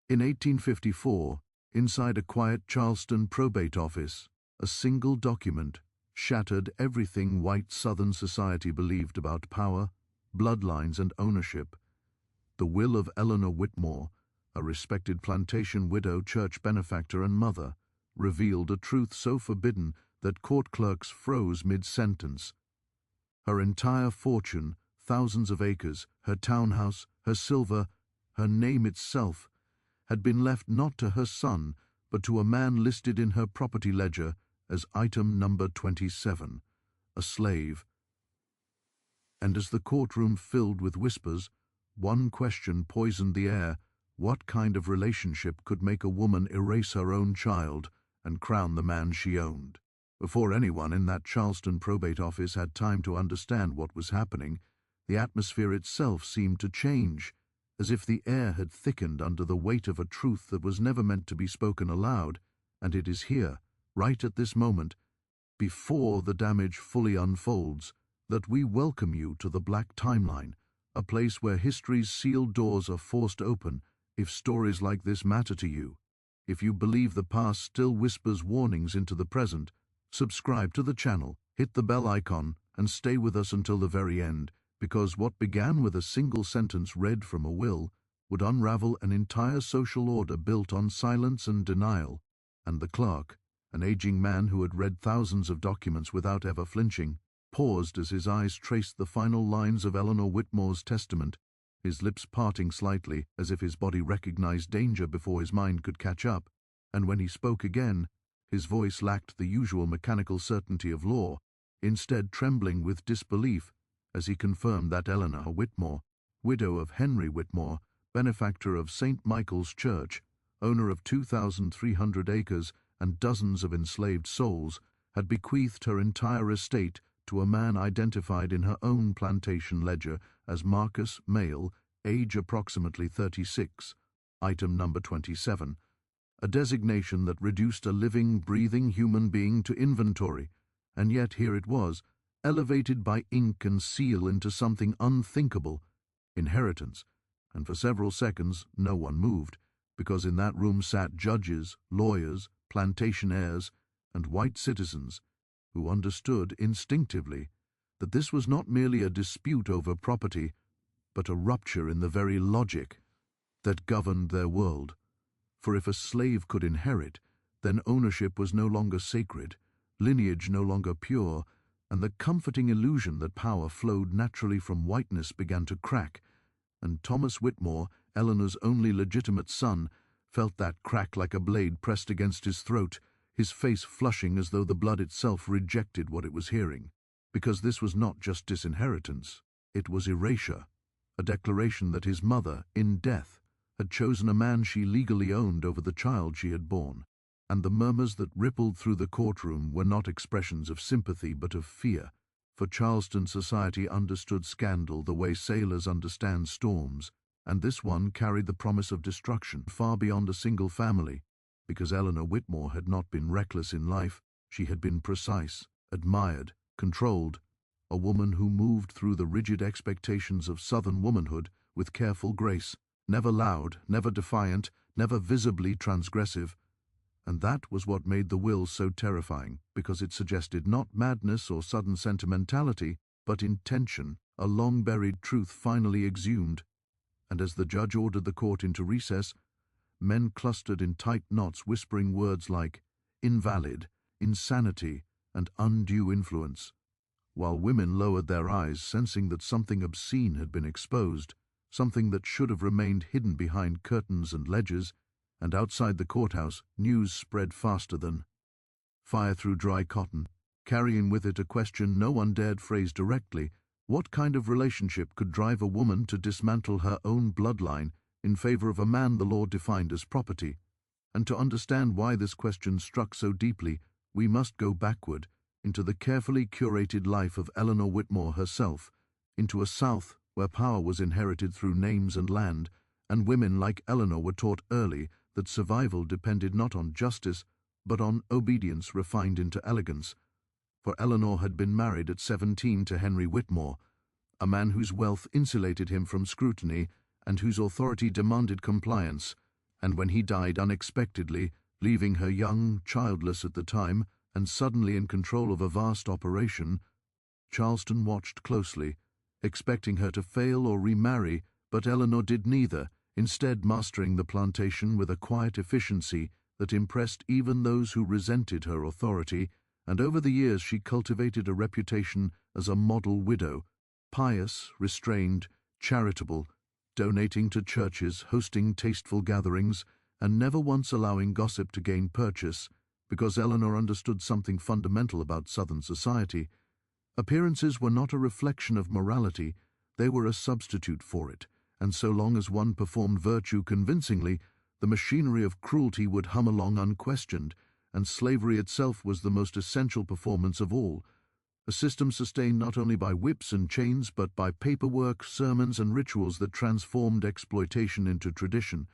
In 1854, inside a quiet Charleston probate office, a single document shattered everything white Southern society believed about power, bloodlines, and ownership. The will of Eleanor Whitmore, a respected plantation widow, church benefactor, and mother, revealed a truth so forbidden that court clerks froze mid-sentence. Her entire fortune, thousands of acres, her townhouse, her silver, her name itself, had been left not to her son, but to a man listed in her property ledger as item number 27, a slave. And as the courtroom filled with whispers, one question poisoned the air: what kind of relationship could make a woman erase her own child and crown the man she owned? Before anyone in that Charleston probate office had time to understand what was happening, the atmosphere itself seemed to change, as if the air had thickened under the weight of a truth that was never meant to be spoken aloud. And it is here, right at this moment, before the damage fully unfolds, that we welcome you to the Black Timeline, a place where history's sealed doors are forced open. If stories like this matter to you, if you believe the past still whispers warnings into the present, subscribe to the channel, hit the bell icon, and stay with us until the very end, because what began with a single sentence read from a will would unravel an entire social order built on silence and denial. And the clerk, an aging man who had read thousands of documents without ever flinching, paused as his eyes traced the final lines of Eleanor Whitmore's testament, his lips parting slightly as if his body recognized danger before his mind could catch up. And when he spoke again, his voice lacked the usual mechanical certainty of law, instead trembling with disbelief as he confirmed that Eleanor Whitmore, widow of Henry Whitmore, benefactor of St. Michael's Church, owner of 2,300 acres and dozens of enslaved souls, had bequeathed her entire estate to a man identified in her own plantation ledger as Marcus, male, age approximately 36, item number 27, a designation that reduced a living, breathing human being to inventory, and yet here it was, elevated by ink and seal into something unthinkable, inheritance. And for several seconds no one moved, because in that room sat judges, lawyers, plantation heirs, and white citizens who understood instinctively that this was not merely a dispute over property, but a rupture in the very logic that governed their world. For if a slave could inherit, then ownership was no longer sacred, lineage no longer pure, and the comforting illusion that power flowed naturally from whiteness began to crack. And Thomas Whitmore, Eleanor's only legitimate son, felt that crack like a blade pressed against his throat, his face flushing as though the blood itself rejected what it was hearing. Because this was not just disinheritance, it was erasure, a declaration that his mother, in death, had chosen a man she legally owned over the child she had borne. And the murmurs that rippled through the courtroom were not expressions of sympathy but of fear, for Charleston society understood scandal the way sailors understand storms, and this one carried the promise of destruction far beyond a single family. Because Eleanor Whitmore had not been reckless in life, she had been precise, admired, controlled, a woman who moved through the rigid expectations of Southern womanhood with careful grace, never loud, never defiant, never visibly transgressive. And that was what made the will so terrifying, because it suggested not madness or sudden sentimentality, but intention, a long-buried truth finally exhumed. And as the judge ordered the court into recess, men clustered in tight knots whispering words like invalid, insanity, and undue influence, while women lowered their eyes, sensing that something obscene had been exposed, something that should have remained hidden behind curtains and ledgers. And outside the courthouse, news spread faster than fire through dry cotton, carrying with it a question no one dared phrase directly: what kind of relationship could drive a woman to dismantle her own bloodline in favor of a man the law defined as property? And to understand why this question struck so deeply, we must go backward into the carefully curated life of Eleanor Whitmore herself, into a South where power was inherited through names and land, and women like Eleanor were taught early that survival depended not on justice, but on obedience refined into elegance. For Eleanor had been married at 17 to Henry Whitmore, a man whose wealth insulated him from scrutiny and whose authority demanded compliance, And when he died unexpectedly, leaving her young, childless at the time, and suddenly in control of a vast operation, Charleston watched closely, expecting her to fail or remarry, but Eleanor did neither, instead mastering the plantation with a quiet efficiency that impressed even those who resented her authority, and over the years she cultivated a reputation as a model widow, pious, restrained, charitable, donating to churches, hosting tasteful gatherings, and never once allowing gossip to gain purchase, because Eleanor understood something fundamental about Southern society. Appearances were not a reflection of morality, they were a substitute for it, and so long as one performed virtue convincingly, the machinery of cruelty would hum along unquestioned, and slavery itself was the most essential performance of all, a system sustained not only by whips and chains but by paperwork, sermons, and rituals that transformed exploitation into tradition,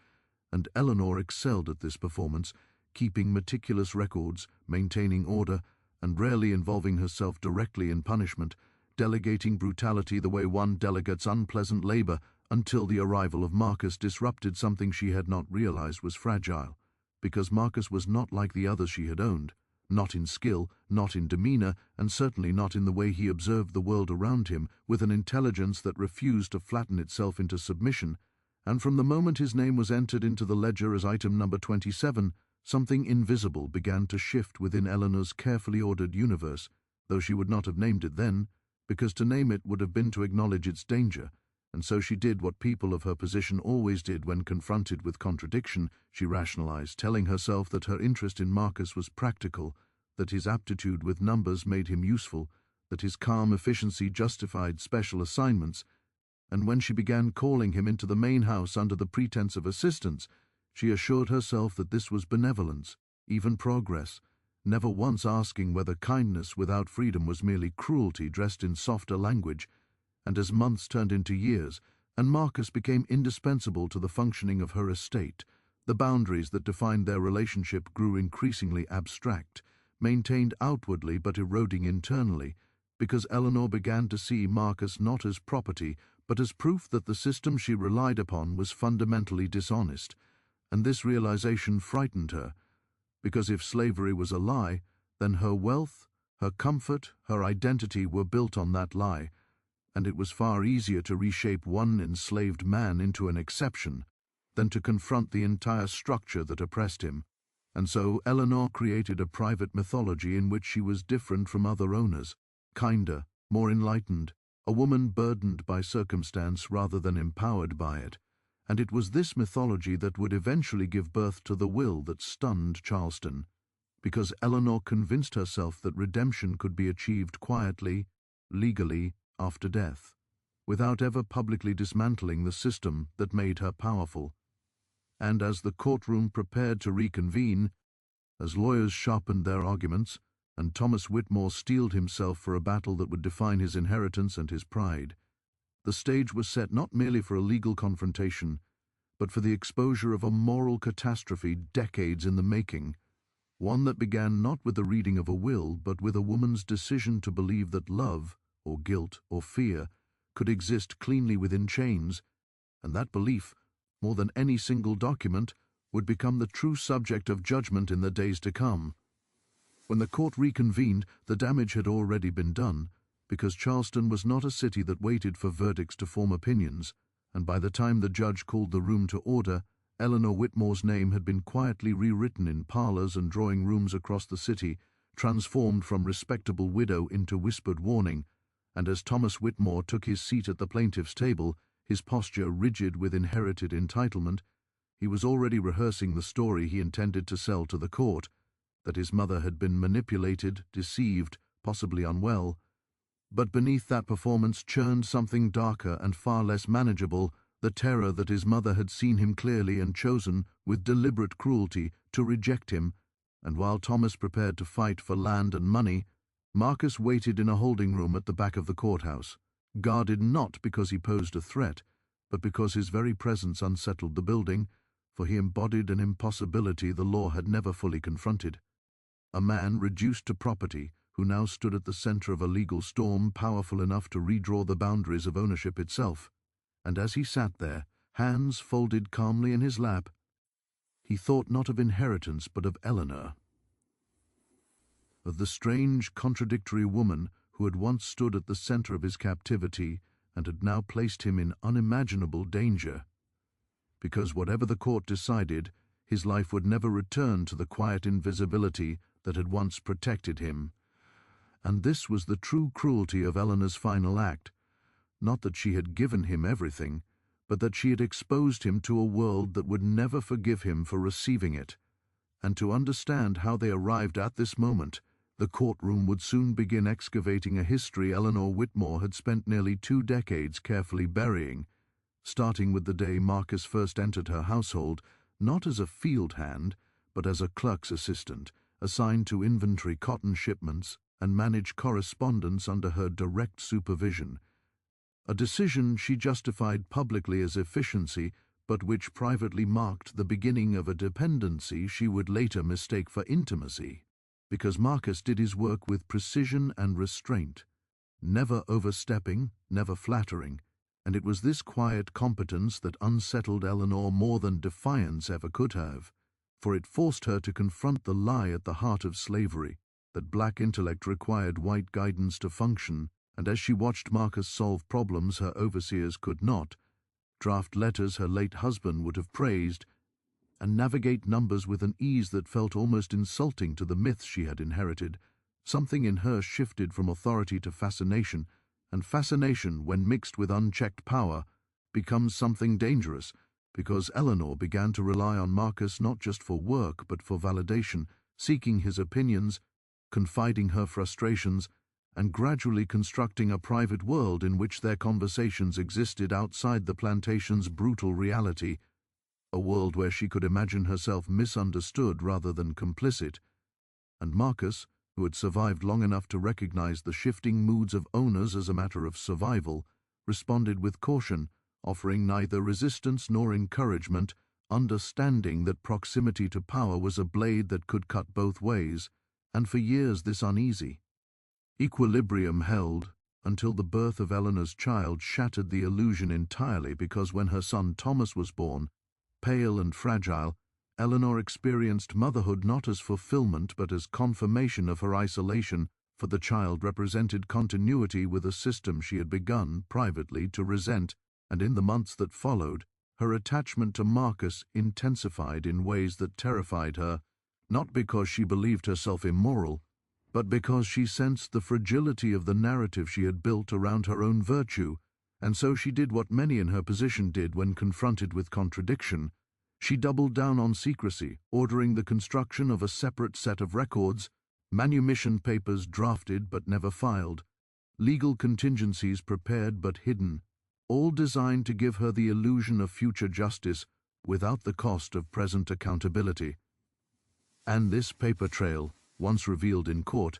and Eleanor excelled at this performance, keeping meticulous records, maintaining order, and rarely involving herself directly in punishment, delegating brutality the way one delegates unpleasant labor until the arrival of Marcus disrupted something she had not realized was fragile, because Marcus was not like the others she had owned, not in skill, not in demeanor, and certainly not in the way he observed the world around him, with an intelligence that refused to flatten itself into submission, and from the moment his name was entered into the ledger as item number 27, something invisible began to shift within Eleanor's carefully ordered universe, though she would not have named it then, because to name it would have been to acknowledge its danger, and so she did what people of her position always did when confronted with contradiction. She rationalized, telling herself that her interest in Marcus was practical, that his aptitude with numbers made him useful, that his calm efficiency justified special assignments, and when she began calling him into the main house under the pretense of assistance, she assured herself that this was benevolence, even progress, never once asking whether kindness without freedom was merely cruelty dressed in softer language. And as months turned into years, and Marcus became indispensable to the functioning of her estate, the boundaries that defined their relationship grew increasingly abstract, maintained outwardly but eroding internally, because Eleanor began to see Marcus not as property, but as proof that the system she relied upon was fundamentally dishonest, and this realization frightened her, because if slavery was a lie, then her wealth, her comfort, her identity were built on that lie, and it was far easier to reshape one enslaved man into an exception than to confront the entire structure that oppressed him. And so Eleanor created a private mythology in which she was different from other owners, kinder, more enlightened, a woman burdened by circumstance rather than empowered by it, and it was this mythology that would eventually give birth to the will that stunned Charleston, because Eleanor convinced herself that redemption could be achieved quietly, legally, after death, without ever publicly dismantling the system that made her powerful. And as the courtroom prepared to reconvene, as lawyers sharpened their arguments, and Thomas Whitmore steeled himself for a battle that would define his inheritance and his pride, the stage was set not merely for a legal confrontation, but for the exposure of a moral catastrophe decades in the making, one that began not with the reading of a will, but with a woman's decision to believe that love, or guilt, or fear, could exist cleanly within chains, and that belief, more than any single document, would become the true subject of judgment in the days to come. When the court reconvened, the damage had already been done, because Charleston was not a city that waited for verdicts to form opinions, and by the time the judge called the room to order, Eleanor Whitmore's name had been quietly rewritten in parlors and drawing rooms across the city, transformed from respectable widow into whispered warning, and as Thomas Whitmore took his seat at the plaintiff's table, his posture rigid with inherited entitlement, he was already rehearsing the story he intended to sell to the court, that his mother had been manipulated, deceived, possibly unwell. But beneath that performance churned something darker and far less manageable, the terror that his mother had seen him clearly and chosen, with deliberate cruelty, to reject him, and while Thomas prepared to fight for land and money, Marcus waited in a holding room at the back of the courthouse, guarded not because he posed a threat, but because his very presence unsettled the building, for he embodied an impossibility the law had never fully confronted. A man reduced to property, who now stood at the center of a legal storm powerful enough to redraw the boundaries of ownership itself, and as he sat there, hands folded calmly in his lap, He thought not of inheritance but of Eleanor, of the strange, contradictory woman who had once stood at the center of his captivity and had now placed him in unimaginable danger. Because whatever the court decided, his life would never return to the quiet invisibility that had once protected him. And this was the true cruelty of Eleanor's final act. Not that she had given him everything, but that she had exposed him to a world that would never forgive him for receiving it. And to understand how they arrived at this moment, the courtroom would soon begin excavating a history Eleanor Whitmore had spent nearly 2 decades carefully burying, starting with the day Marcus first entered her household, not as a field hand, but as a clerk's assistant, assigned to inventory cotton shipments and manage correspondence under her direct supervision. A decision she justified publicly as efficiency, but which privately marked the beginning of a dependency she would later mistake for intimacy, because Marcus did his work with precision and restraint, never overstepping, never flattering, and it was this quiet competence that unsettled Eleanor more than defiance ever could have, for it forced her to confront the lie at the heart of slavery, that black intellect required white guidance to function, and as she watched Marcus solve problems her overseers could not, draft letters her late husband would have praised, and navigate numbers with an ease that felt almost insulting to the myths she had inherited, something in her shifted from authority to fascination, and fascination, when mixed with unchecked power, becomes something dangerous, because Eleanor began to rely on Marcus not just for work but for validation, seeking his opinions, confiding her frustrations, and gradually constructing a private world in which their conversations existed outside the plantation's brutal reality, a world where she could imagine herself misunderstood rather than complicit. And Marcus, who had survived long enough to recognize the shifting moods of owners as a matter of survival, responded with caution, offering neither resistance nor encouragement, understanding that proximity to power was a blade that could cut both ways, and for years this uneasy equilibrium held until the birth of Eleanor's child shattered the illusion entirely, because when her son Thomas was born, pale and fragile, Eleanor experienced motherhood not as fulfillment but as confirmation of her isolation, for the child represented continuity with a system she had begun, privately, to resent, and in the months that followed, her attachment to Marcus intensified in ways that terrified her, not because she believed herself immoral, but because she sensed the fragility of the narrative she had built around her own virtue, and so she did what many in her position did when confronted with contradiction. She doubled down on secrecy, ordering the construction of a separate set of records, manumission papers drafted but never filed, legal contingencies prepared but hidden, all designed to give her the illusion of future justice without the cost of present accountability. And this paper trail, once revealed in court,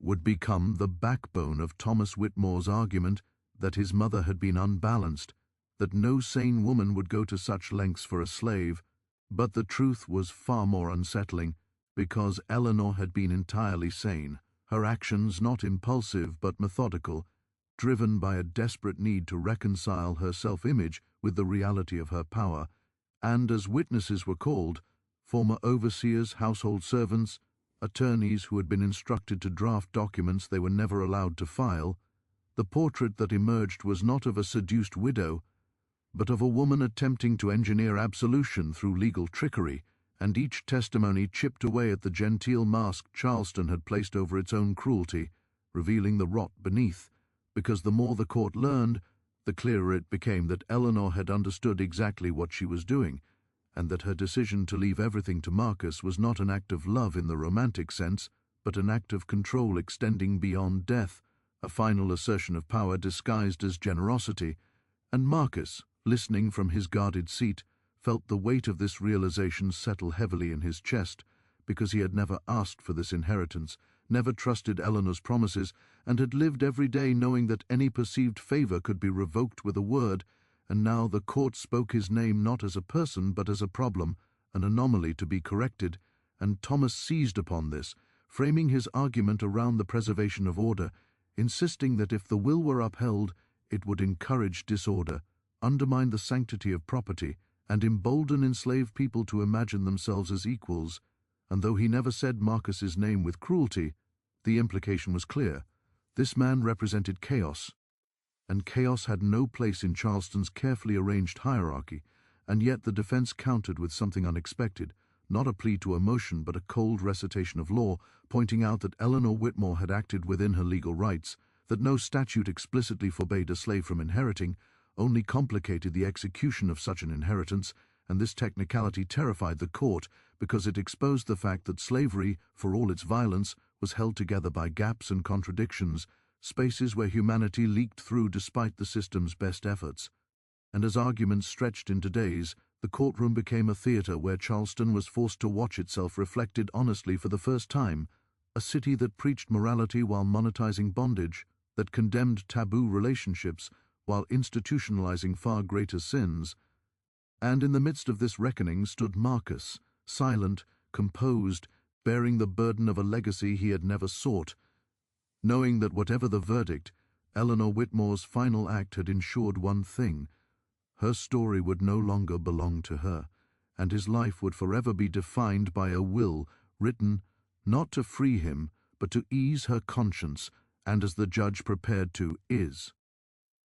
would become the backbone of Thomas Whitmore's argument that his mother had been unbalanced, that no sane woman would go to such lengths for a slave. But the truth was far more unsettling, because Eleanor had been entirely sane, her actions not impulsive but methodical, driven by a desperate need to reconcile her self-image with the reality of her power, and as witnesses were called, former overseers, household servants, attorneys who had been instructed to draft documents they were never allowed to file, the portrait that emerged was not of a seduced widow, but of a woman attempting to engineer absolution through legal trickery, and each testimony chipped away at the genteel mask Charleston had placed over its own cruelty, revealing the rot beneath, because the more the court learned, the clearer it became that Eleanor had understood exactly what she was doing, and that her decision to leave everything to Marcus was not an act of love in the romantic sense, but an act of control extending beyond death, a final assertion of power disguised as generosity. And Marcus, listening from his guarded seat, felt the weight of this realization settle heavily in his chest, because he had never asked for this inheritance, never trusted Eleanor's promises, and had lived every day knowing that any perceived favor could be revoked with a word, and now the court spoke his name not as a person but as a problem, an anomaly to be corrected, and Thomas seized upon this, framing his argument around the preservation of order, insisting that if the will were upheld, it would encourage disorder, undermine the sanctity of property, and embolden enslaved people to imagine themselves as equals, and though he never said Marcus's name with cruelty, the implication was clear. This man represented chaos, and chaos had no place in Charleston's carefully arranged hierarchy, and yet the defense countered with something unexpected, not a plea to emotion but a cold recitation of law, pointing out that Eleanor Whitmore had acted within her legal rights, that no statute explicitly forbade a slave from inheriting, only complicated the execution of such an inheritance, and this technicality terrified the court because it exposed the fact that slavery, for all its violence, was held together by gaps and contradictions, spaces where humanity leaked through despite the system's best efforts. And as arguments stretched into days, the courtroom became a theater where Charleston was forced to watch itself reflected honestly for the first time, a city that preached morality while monetizing bondage, that condemned taboo relationships while institutionalizing far greater sins. And in the midst of this reckoning stood Marcus, silent, composed, bearing the burden of a legacy he had never sought, knowing that whatever the verdict, Eleanor Whitmore's final act had ensured one thing: her story would no longer belong to her, and his life would forever be defined by a will written not to free him, but to ease her conscience, and as the judge prepared to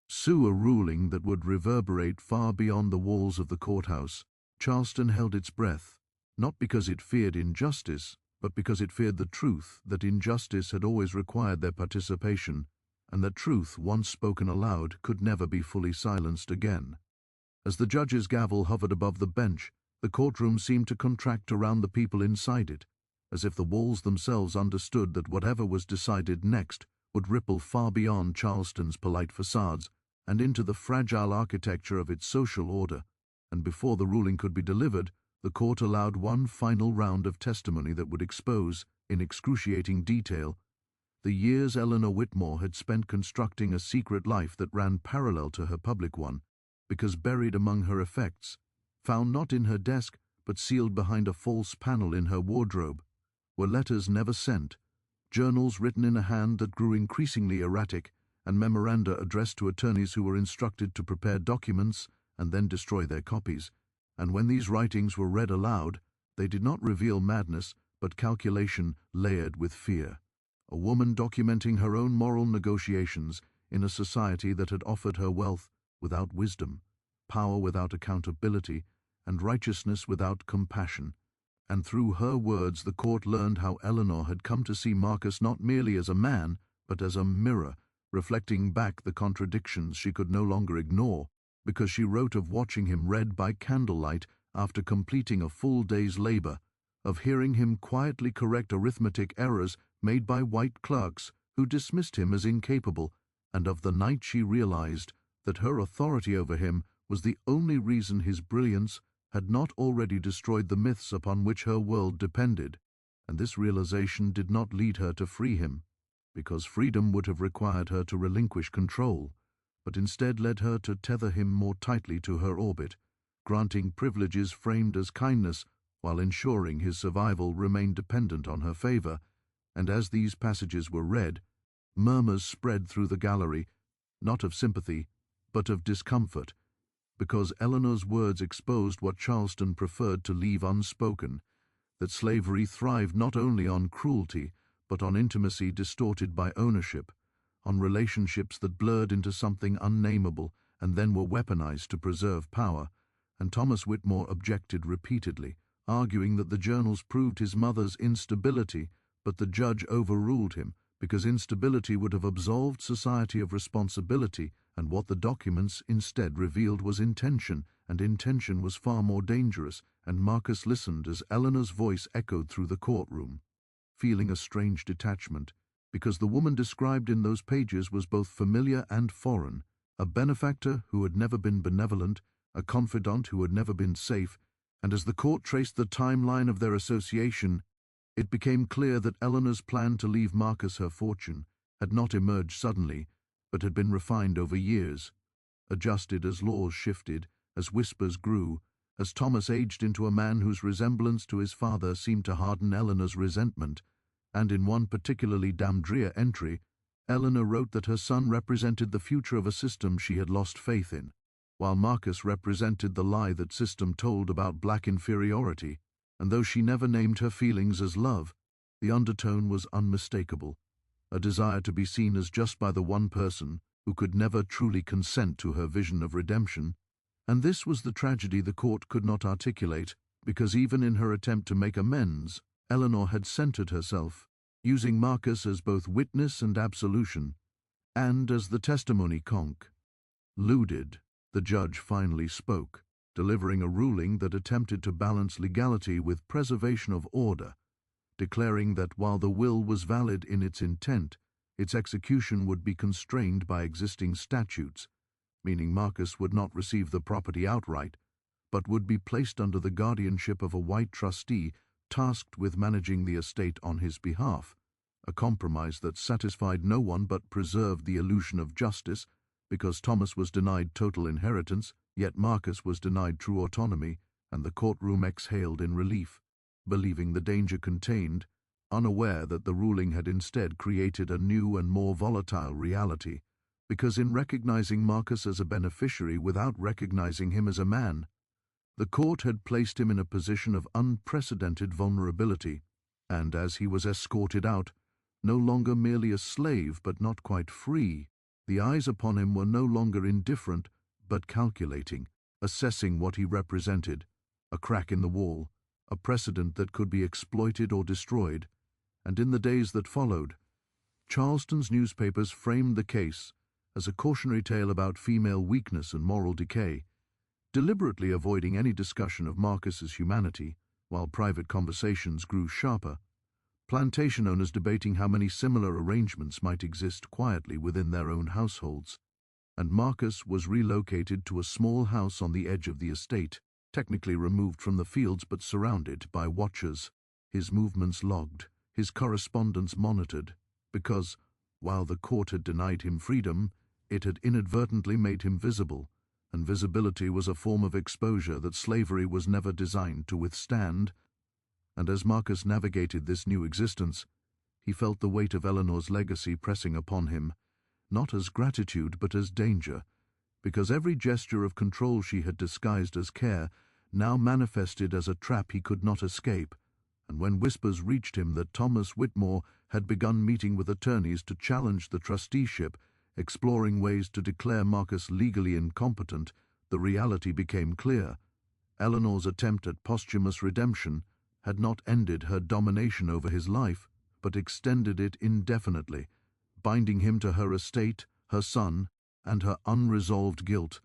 sue a ruling that would reverberate far beyond the walls of the courthouse. Charleston held its breath, not because it feared injustice, but because it feared the truth that injustice had always required their participation, and that truth, once spoken aloud, could never be fully silenced again. As the judge's gavel hovered above the bench, the courtroom seemed to contract around the people inside it, as if the walls themselves understood that whatever was decided next would ripple far beyond Charleston's polite facades and into the fragile architecture of its social order, and before the ruling could be delivered, the court allowed one final round of testimony that would expose, in excruciating detail, the years Eleanor Whitmore had spent constructing a secret life that ran parallel to her public one, because buried among her effects, found not in her desk but sealed behind a false panel in her wardrobe, were letters never sent, journals written in a hand that grew increasingly erratic, and memoranda addressed to attorneys who were instructed to prepare documents and then destroy their copies. And when these writings were read aloud, they did not reveal madness, but calculation layered with fear. A woman documenting her own moral negotiations in a society that had offered her wealth without wisdom, power without accountability, and righteousness without compassion. And through her words the court learned how Eleanor had come to see Marcus not merely as a man, but as a mirror, reflecting back the contradictions she could no longer ignore, because she wrote of watching him read by candlelight after completing a full day's labor, of hearing him quietly correct arithmetic errors made by white clerks who dismissed him as incapable, and of the night she realized that her authority over him was the only reason his brilliance had not already destroyed the myths upon which her world depended. And this realization did not lead her to free him, because freedom would have required her to relinquish control, but instead led her to tether him more tightly to her orbit, granting privileges framed as kindness while ensuring his survival remained dependent on her favor. And as these passages were read, murmurs spread through the gallery, not of sympathy, but of discomfort, because Eleanor's words exposed what Charleston preferred to leave unspoken, that slavery thrived not only on cruelty, but on intimacy distorted by ownership, on relationships that blurred into something unnameable and then were weaponized to preserve power. And Thomas Whitmore objected repeatedly, arguing that the journals proved his mother's instability, but the judge overruled him, because instability would have absolved society of responsibility, and what the documents instead revealed was intention, and intention was far more dangerous. And Marcus listened as Eleanor's voice echoed through the courtroom, feeling a strange detachment, because the woman described in those pages was both familiar and foreign, a benefactor who had never been benevolent, a confidant who had never been safe. And as the court traced the timeline of their association, it became clear that Eleanor's plan to leave Marcus her fortune had not emerged suddenly, but had been refined over years, adjusted as laws shifted, as whispers grew, as Thomas aged into a man whose resemblance to his father seemed to harden Eleanor's resentment. And in one particularly damned entry, Eleanor wrote that her son represented the future of a system she had lost faith in. while Marcus represented the lie that system told about black inferiority, and though she never named her feelings as love, the undertone was unmistakable, a desire to be seen as just by the one person who could never truly consent to her vision of redemption. And this was the tragedy the court could not articulate, because even in her attempt to make amends, Eleanor had centered herself, using Marcus as both witness and absolution, and as the testimony concluded. The judge finally spoke, delivering a ruling that attempted to balance legality with preservation of order, declaring that while the will was valid in its intent, its execution would be constrained by existing statutes, meaning Marcus would not receive the property outright, but would be placed under the guardianship of a white trustee tasked with managing the estate on his behalf, a compromise that satisfied no one but preserved the illusion of justice, because Thomas was denied total inheritance, yet Marcus was denied true autonomy, and the courtroom exhaled in relief, believing the danger contained, unaware that the ruling had instead created a new and more volatile reality, because in recognizing Marcus as a beneficiary without recognizing him as a man, the court had placed him in a position of unprecedented vulnerability, and as he was escorted out, no longer merely a slave but not quite free, the eyes upon him were no longer indifferent but calculating, assessing what he represented, a crack in the wall, a precedent that could be exploited or destroyed. And in the days that followed, Charleston's newspapers framed the case as a cautionary tale about female weakness and moral decay, deliberately avoiding any discussion of Marcus's humanity, while private conversations grew sharper, plantation owners debating how many similar arrangements might exist quietly within their own households, and Marcus was relocated to a small house on the edge of the estate, technically removed from the fields but surrounded by watchers, his movements logged, his correspondence monitored, because, while the court had denied him freedom, it had inadvertently made him visible, and visibility was a form of exposure that slavery was never designed to withstand. And as Marcus navigated this new existence, he felt the weight of Eleanor's legacy pressing upon him, not as gratitude but as danger, because every gesture of control she had disguised as care now manifested as a trap he could not escape. And when whispers reached him that Thomas Whitmore had begun meeting with attorneys to challenge the trusteeship, exploring ways to declare Marcus legally incompetent, the reality became clear. Eleanor's attempt at posthumous redemption had not ended her domination over his life, but extended it indefinitely, binding him to her estate, her son, and her unresolved guilt.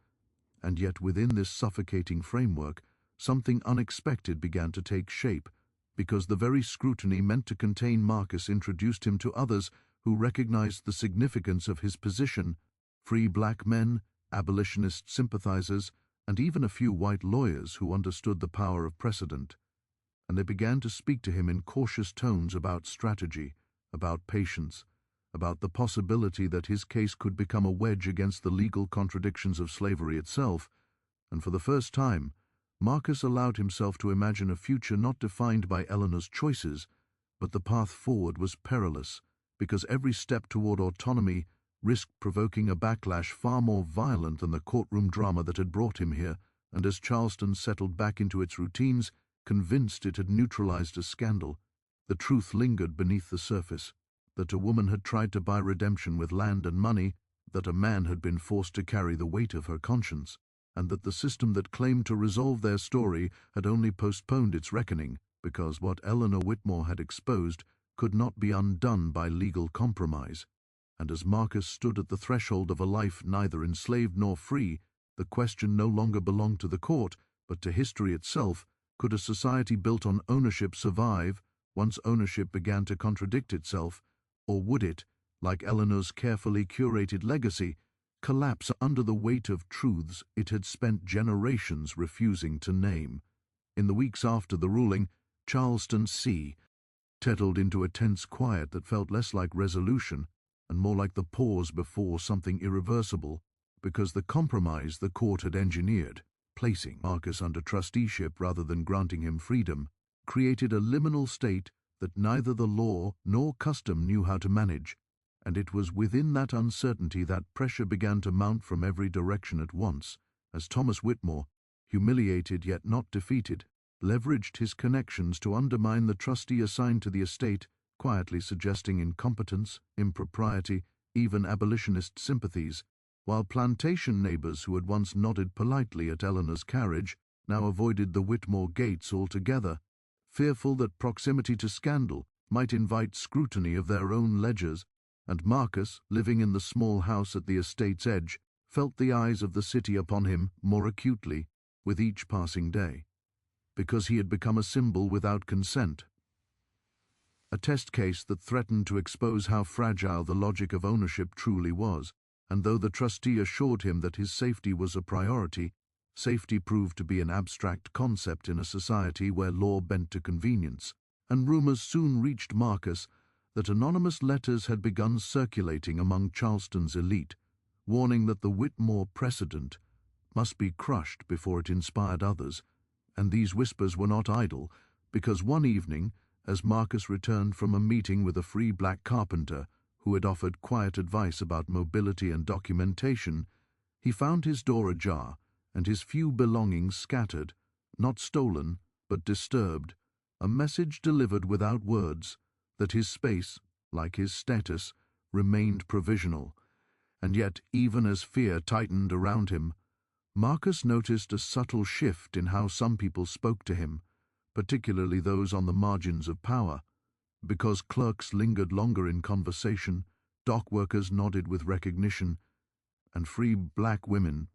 And yet within this suffocating framework, something unexpected began to take shape, because the very scrutiny meant to contain Marcus introduced him to others who recognized the significance of his position: free black men, abolitionist sympathizers, and even a few white lawyers who understood the power of precedent. And they began to speak to him in cautious tones about strategy, about patience, about the possibility that his case could become a wedge against the legal contradictions of slavery itself. And for the first time, Marcus allowed himself to imagine a future not defined by Eleanor's choices, but the path forward was perilous, because every step toward autonomy risked provoking a backlash far more violent than the courtroom drama that had brought him here. And as Charleston settled back into its routines, convinced it had neutralized a scandal, the truth lingered beneath the surface, that a woman had tried to buy redemption with land and money, that a man had been forced to carry the weight of her conscience, and that the system that claimed to resolve their story had only postponed its reckoning, because what Eleanor Whitmore had exposed could not be undone by legal compromise. And as Marcus stood at the threshold of a life neither enslaved nor free, the question no longer belonged to the court, but to history itself: could a society built on ownership survive once ownership began to contradict itself, or would it, like Eleanor's carefully curated legacy, collapse under the weight of truths it had spent generations refusing to name? In the weeks after the ruling, Charleston settled into a tense quiet that felt less like resolution and more like the pause before something irreversible, because the compromise the court had engineered, placing Marcus under trusteeship rather than granting him freedom, created a liminal state that neither the law nor custom knew how to manage, and it was within that uncertainty that pressure began to mount from every direction at once, as Thomas Whitmore, humiliated yet not defeated, leveraged his connections to undermine the trustee assigned to the estate, quietly suggesting incompetence, impropriety, even abolitionist sympathies, while plantation neighbors who had once nodded politely at Eleanor's carriage now avoided the Whitmore gates altogether, fearful that proximity to scandal might invite scrutiny of their own ledgers, and Marcus, living in the small house at the estate's edge, felt the eyes of the city upon him more acutely with each passing day, because he had become a symbol without consent. A test case that threatened to expose how fragile the logic of ownership truly was, and though the trustee assured him that his safety was a priority, safety proved to be an abstract concept in a society where law bent to convenience, and rumors soon reached Marcus that anonymous letters had begun circulating among Charleston's elite, warning that the Whitmore precedent must be crushed before it inspired others, and these whispers were not idle, because one evening, as Marcus returned from a meeting with a free black carpenter who had offered quiet advice about mobility and documentation, he found his door ajar and his few belongings scattered, not stolen, but disturbed, a message delivered without words that his space, like his status, remained provisional. And yet, even as fear tightened around him, Marcus noticed a subtle shift in how some people spoke to him, particularly those on the margins of power. Because clerks lingered longer in conversation, dock workers nodded with recognition, and free black women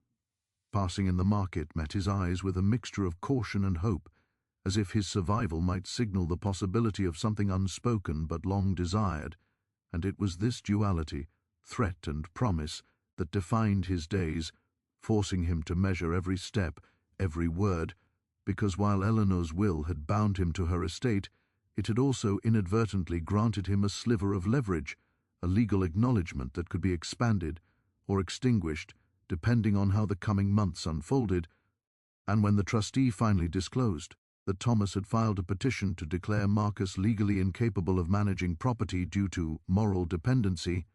passing in the market met his eyes with a mixture of caution and hope, as if his survival might signal the possibility of something unspoken but long desired, and it was this duality, threat and promise, that defined his days, forcing him to measure every step, every word, because while Eleanor's will had bound him to her estate, it had also inadvertently granted him a sliver of leverage, a legal acknowledgement that could be expanded or extinguished depending on how the coming months unfolded. And when the trustee finally disclosed that Thomas had filed a petition to declare Marcus legally incapable of managing property due to moral dependency,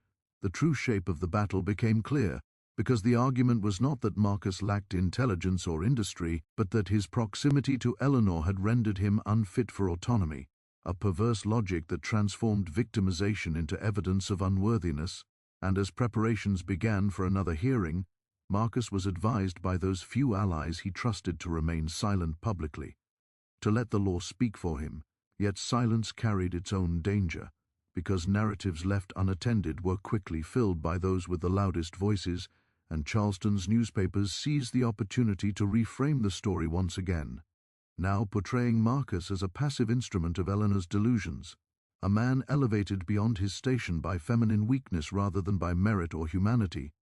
the true shape of the battle became clear, because the argument was not that Marcus lacked intelligence or industry, but that his proximity to Eleanor had rendered him unfit for autonomy, a perverse logic that transformed victimization into evidence of unworthiness. And as preparations began for another hearing, Marcus was advised by those few allies he trusted to remain silent publicly, to let the law speak for him, yet silence carried its own danger, because narratives left unattended were quickly filled by those with the loudest voices, and Charleston's newspapers seized the opportunity to reframe the story once again, now portraying Marcus as a passive instrument of Eleanor's delusions, a man elevated beyond his station by feminine weakness rather than by merit or humanity.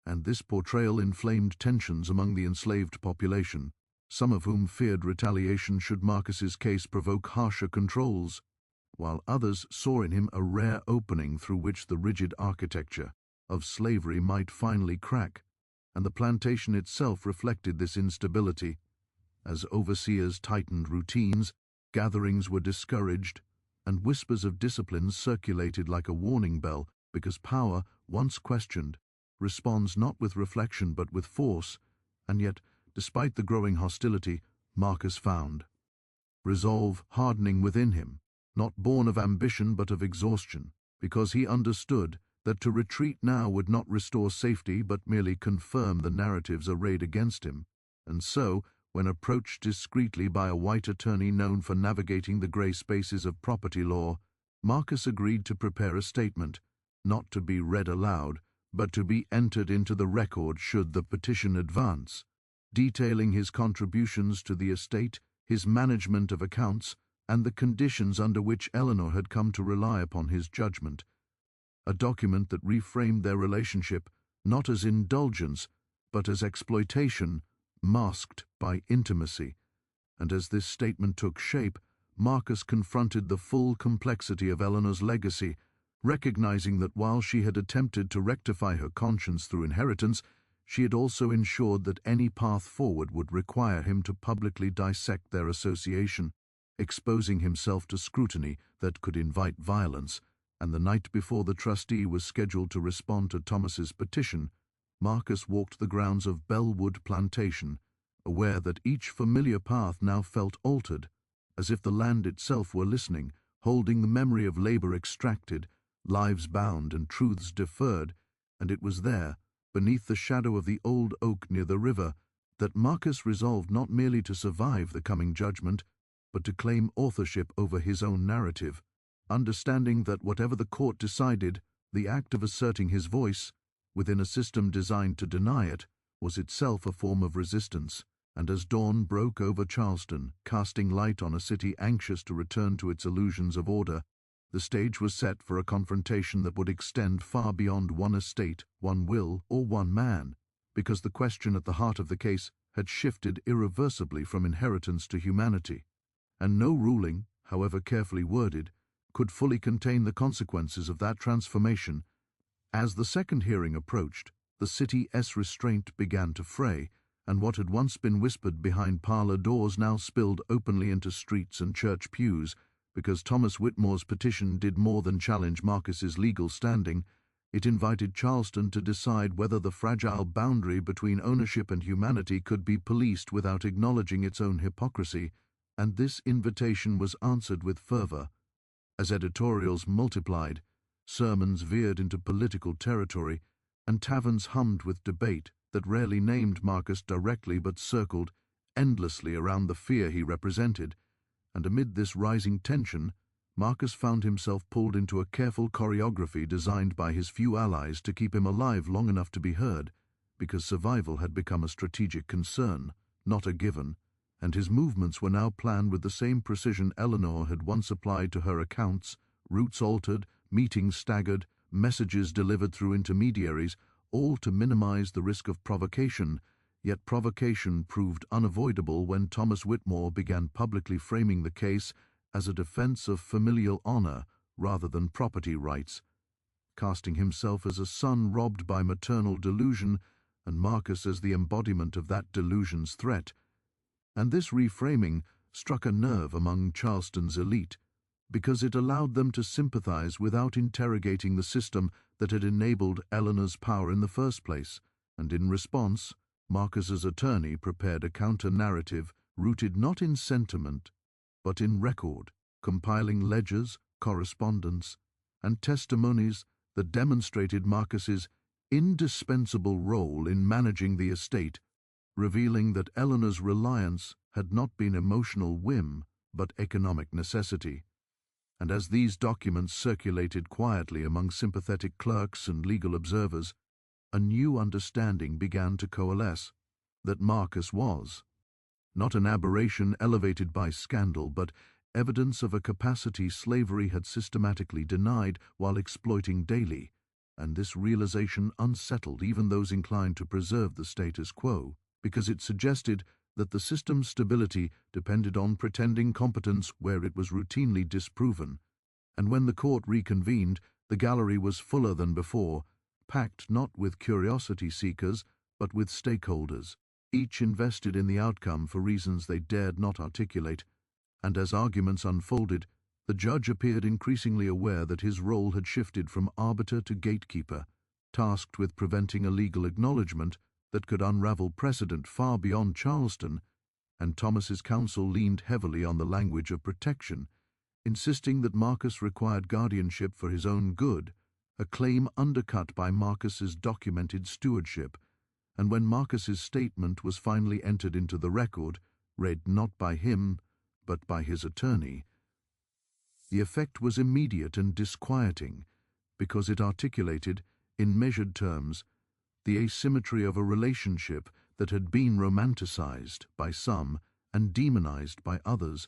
And this portrayal inflamed tensions among the enslaved population, some of whom feared retaliation should Marcus's case provoke harsher controls, while others saw in him a rare opening through which the rigid architecture of slavery might finally crack, and the plantation itself reflected this instability. As overseers tightened routines, gatherings were discouraged, and whispers of discipline circulated like a warning bell, because power, once questioned, responds not with reflection but with force. And yet, despite the growing hostility, Marcus found resolve hardening within him, not born of ambition but of exhaustion, because he understood that to retreat now would not restore safety but merely confirm the narratives arrayed against him. And so, when approached discreetly by a white attorney known for navigating the gray spaces of property law, Marcus agreed to prepare a statement, not to be read aloud, but to be entered into the record should the petition advance, detailing his contributions to the estate, his management of accounts, and the conditions under which Eleanor had come to rely upon his judgment, a document that reframed their relationship not as indulgence, but as exploitation, masked by intimacy. And as this statement took shape, Marcus confronted the full complexity of Eleanor's legacy, recognizing that while she had attempted to rectify her conscience through inheritance, she had also ensured that any path forward would require him to publicly dissect their association, exposing himself to scrutiny that could invite violence. And the night before the trustee was scheduled to respond to Thomas's petition, Marcus walked the grounds of Bellwood Plantation, aware that each familiar path now felt altered, as if the land itself were listening, holding the memory of labor extracted, lives bound and truths deferred, and it was there, beneath the shadow of the old oak near the river, that Marcus resolved not merely to survive the coming judgment, but to claim authorship over his own narrative, understanding that whatever the court decided, the act of asserting his voice, within a system designed to deny it, was itself a form of resistance. And as dawn broke over Charleston, casting light on a city anxious to return to its illusions of order, the stage was set for a confrontation that would extend far beyond one estate, one will, or one man, because the question at the heart of the case had shifted irreversibly from inheritance to humanity, and no ruling, however carefully worded, could fully contain the consequences of that transformation. As the second hearing approached, the city's restraint began to fray, and what had once been whispered behind parlor doors now spilled openly into streets and church pews, because Thomas Whitmore's petition did more than challenge Marcus's legal standing. It invited Charleston to decide whether the fragile boundary between ownership and humanity could be policed without acknowledging its own hypocrisy, and this invitation was answered with fervor. As editorials multiplied, sermons veered into political territory, and taverns hummed with debate that rarely named Marcus directly but circled endlessly around the fear he represented, and amid this rising tension, Marcus found himself pulled into a careful choreography designed by his few allies to keep him alive long enough to be heard, because survival had become a strategic concern, not a given, and his movements were now planned with the same precision Eleanor had once applied to her accounts, routes altered, meetings staggered, messages delivered through intermediaries, all to minimize the risk of provocation. Yet provocation proved unavoidable when Thomas Whitmore began publicly framing the case as a defense of familial honor rather than property rights, casting himself as a son robbed by maternal delusion and Marcus as the embodiment of that delusion's threat. And this reframing struck a nerve among Charleston's elite, because it allowed them to sympathize without interrogating the system that had enabled Eleanor's power in the first place, and in response, Marcus's attorney prepared a counter-narrative rooted not in sentiment, but in record, compiling ledgers, correspondence, and testimonies that demonstrated Marcus's indispensable role in managing the estate, revealing that Eleanor's reliance had not been emotional whim, but economic necessity. And as these documents circulated quietly among sympathetic clerks and legal observers, a new understanding began to coalesce, that Marcus was not an aberration elevated by scandal, but evidence of a capacity slavery had systematically denied while exploiting daily, and this realization unsettled even those inclined to preserve the status quo, because it suggested that the system's stability depended on pretending competence where it was routinely disproven. And when the court reconvened, the gallery was fuller than before, packed not with curiosity seekers, but with stakeholders, each invested in the outcome for reasons they dared not articulate. And as arguments unfolded, the judge appeared increasingly aware that his role had shifted from arbiter to gatekeeper, tasked with preventing a legal acknowledgement that could unravel precedent far beyond Charleston, and Thomas's counsel leaned heavily on the language of protection, insisting that Marcus required guardianship for his own good, a claim undercut by Marcus's documented stewardship. And when Marcus's statement was finally entered into the record, read not by him, but by his attorney, the effect was immediate and disquieting, because it articulated, in measured terms, the asymmetry of a relationship that had been romanticized by some and demonized by others,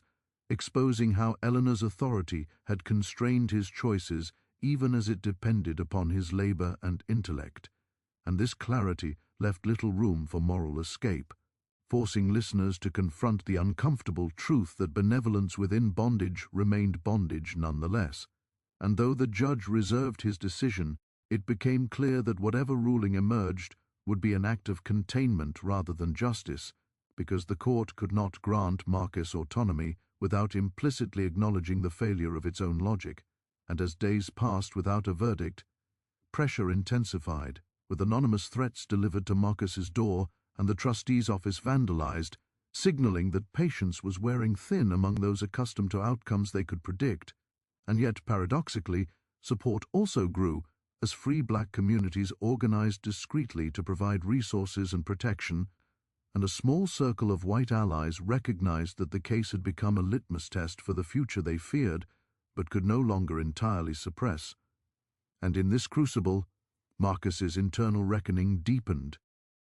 exposing how Eleanor's authority had constrained his choices even as it depended upon his labor and intellect. And this clarity left little room for moral escape, forcing listeners to confront the uncomfortable truth that benevolence within bondage remained bondage nonetheless. And though the judge reserved his decision, it became clear that whatever ruling emerged would be an act of containment rather than justice, because the court could not grant Marcus autonomy without implicitly acknowledging the failure of its own logic. And as days passed without a verdict, pressure intensified, with anonymous threats delivered to Marcus's door and the trustee's office vandalized, signaling that patience was wearing thin among those accustomed to outcomes they could predict. And yet, paradoxically, support also grew as free black communities organized discreetly to provide resources and protection, and a small circle of white allies recognized that the case had become a litmus test for the future they feared but could no longer entirely suppress. And in this crucible, Marcus's internal reckoning deepened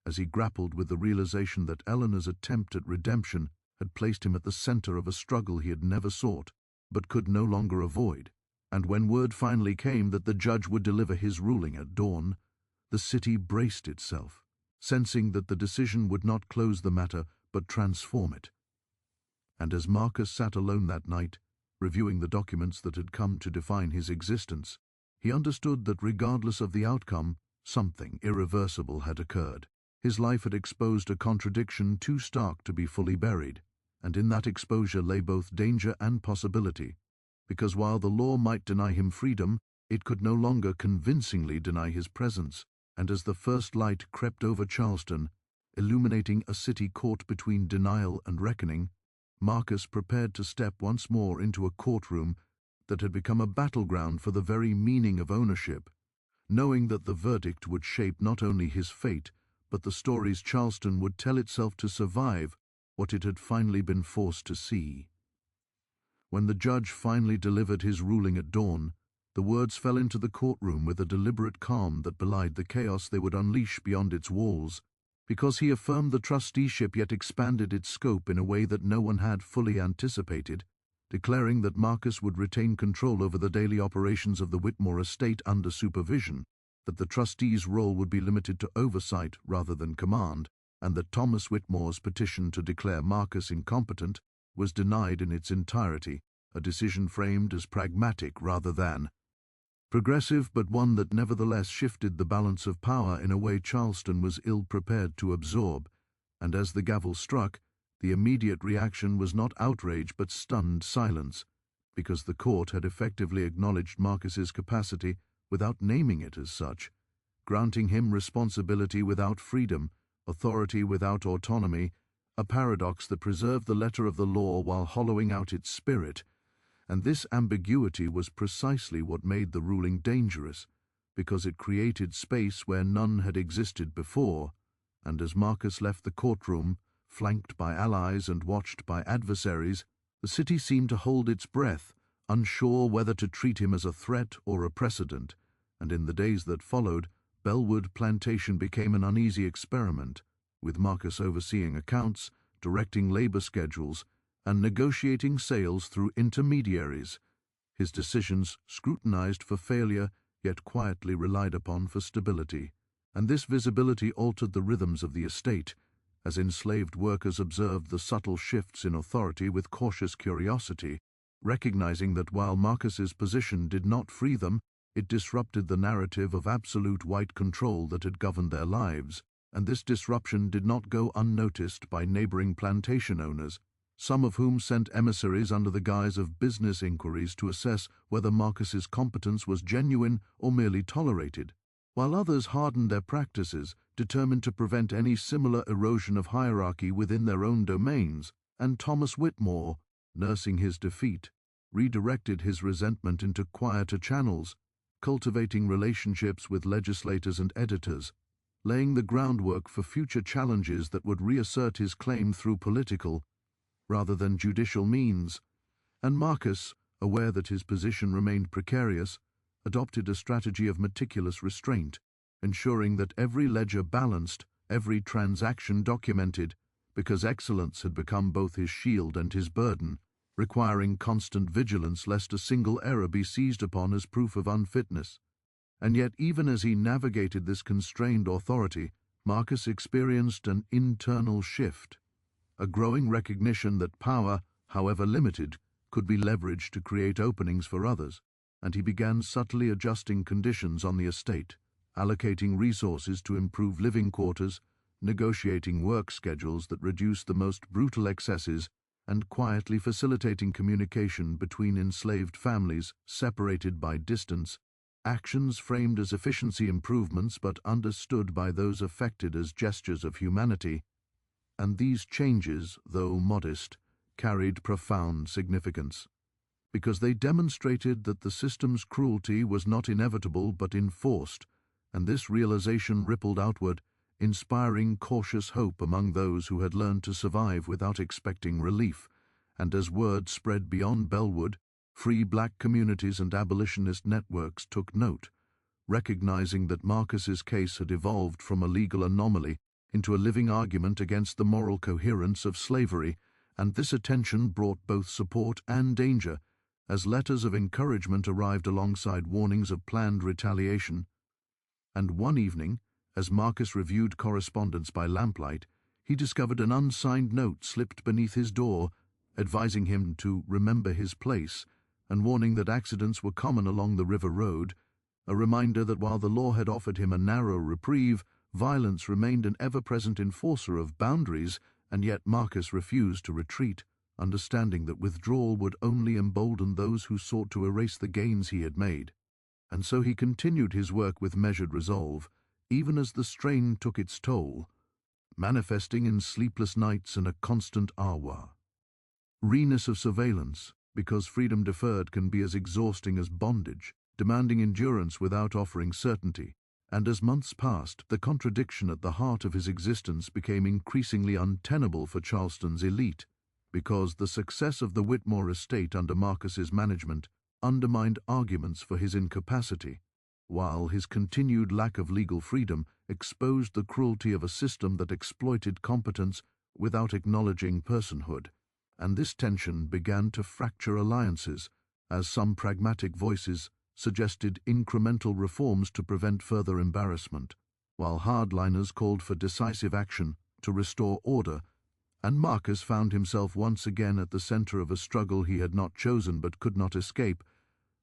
as he grappled with the realization that Eleanor's attempt at redemption had placed him at the center of a struggle he had never sought, but could no longer avoid. And when word finally came that the judge would deliver his ruling at dawn, the city braced itself, sensing that the decision would not close the matter but transform it. And as Marcus sat alone that night, reviewing the documents that had come to define his existence, he understood that regardless of the outcome, something irreversible had occurred. His life had exposed a contradiction too stark to be fully buried, and in that exposure lay both danger and possibility, because while the law might deny him freedom, it could no longer convincingly deny his presence. And as the first light crept over Charleston, illuminating a city caught between denial and reckoning, Marcus prepared to step once more into a courtroom that had become a battleground for the very meaning of ownership, knowing that the verdict would shape not only his fate, but the stories Charleston would tell itself to survive what it had finally been forced to see. When the judge finally delivered his ruling at dawn, the words fell into the courtroom with a deliberate calm that belied the chaos they would unleash beyond its walls, because he affirmed the trusteeship yet expanded its scope in a way that no one had fully anticipated, declaring that Marcus would retain control over the daily operations of the Whitmore estate under supervision, that the trustee's role would be limited to oversight rather than command, and that Thomas Whitmore's petition to declare Marcus incompetent was denied in its entirety, a decision framed as pragmatic rather than progressive, but one that nevertheless shifted the balance of power in a way Charleston was ill-prepared to absorb. And as the gavel struck, the immediate reaction was not outrage but stunned silence, because the court had effectively acknowledged Marcus's capacity without naming it as such, granting him responsibility without freedom, authority without autonomy, a paradox that preserved the letter of the law while hollowing out its spirit. And this ambiguity was precisely what made the ruling dangerous, because it created space where none had existed before, and as Marcus left the courtroom, flanked by allies and watched by adversaries, the city seemed to hold its breath, unsure whether to treat him as a threat or a precedent, and in the days that followed, Bellwood Plantation became an uneasy experiment, with Marcus overseeing accounts, directing labor schedules, and negotiating sales through intermediaries, his decisions scrutinized for failure, yet quietly relied upon for stability. And this visibility altered the rhythms of the estate, as enslaved workers observed the subtle shifts in authority with cautious curiosity, recognizing that while Marcus's position did not free them, it disrupted the narrative of absolute white control that had governed their lives, and this disruption did not go unnoticed by neighboring plantation owners, some of whom sent emissaries under the guise of business inquiries to assess whether Marcus's competence was genuine or merely tolerated, while others hardened their practices, determined to prevent any similar erosion of hierarchy within their own domains. And Thomas Whitmore, nursing his defeat, redirected his resentment into quieter channels, cultivating relationships with legislators and editors, laying the groundwork for future challenges that would reassert his claim through political rather than judicial means. And Marcus, aware that his position remained precarious, adopted a strategy of meticulous restraint, ensuring that every ledger balanced, every transaction documented, because excellence had become both his shield and his burden, requiring constant vigilance lest a single error be seized upon as proof of unfitness. And yet, even as he navigated this constrained authority, Marcus experienced an internal shift, a growing recognition that power, however limited, could be leveraged to create openings for others, and he began subtly adjusting conditions on the estate, allocating resources to improve living quarters, negotiating work schedules that reduced the most brutal excesses, and quietly facilitating communication between enslaved families separated by distance, actions framed as efficiency improvements but understood by those affected as gestures of humanity, and these changes, though modest, carried profound significance, because they demonstrated that the system's cruelty was not inevitable but enforced, and this realization rippled outward, inspiring cautious hope among those who had learned to survive without expecting relief. And as word spread beyond Bellwood, free black communities and abolitionist networks took note, recognizing that Marcus's case had evolved from a legal anomaly into a living argument against the moral coherence of slavery, and this attention brought both support and danger, as letters of encouragement arrived alongside warnings of planned retaliation. And one evening, as Marcus reviewed correspondence by lamplight, he discovered an unsigned note slipped beneath his door, advising him to remember his place and warning that accidents were common along the river road, a reminder that while the law had offered him a narrow reprieve, violence remained an ever-present enforcer of boundaries, and yet Marcus refused to retreat, understanding that withdrawal would only embolden those who sought to erase the gains he had made. And so he continued his work with measured resolve, even as the strain took its toll, manifesting in sleepless nights and a constant awa. Reness of surveillance, because freedom deferred can be as exhausting as bondage, demanding endurance without offering certainty. And as months passed, the contradiction at the heart of his existence became increasingly untenable for Charleston's elite, because the success of the Whitmore estate under Marcus's management undermined arguments for his incapacity, while his continued lack of legal freedom exposed the cruelty of a system that exploited competence without acknowledging personhood. And this tension began to fracture alliances, as some pragmatic voices suggested incremental reforms to prevent further embarrassment, while hardliners called for decisive action to restore order, and Marcus found himself once again at the center of a struggle he had not chosen but could not escape,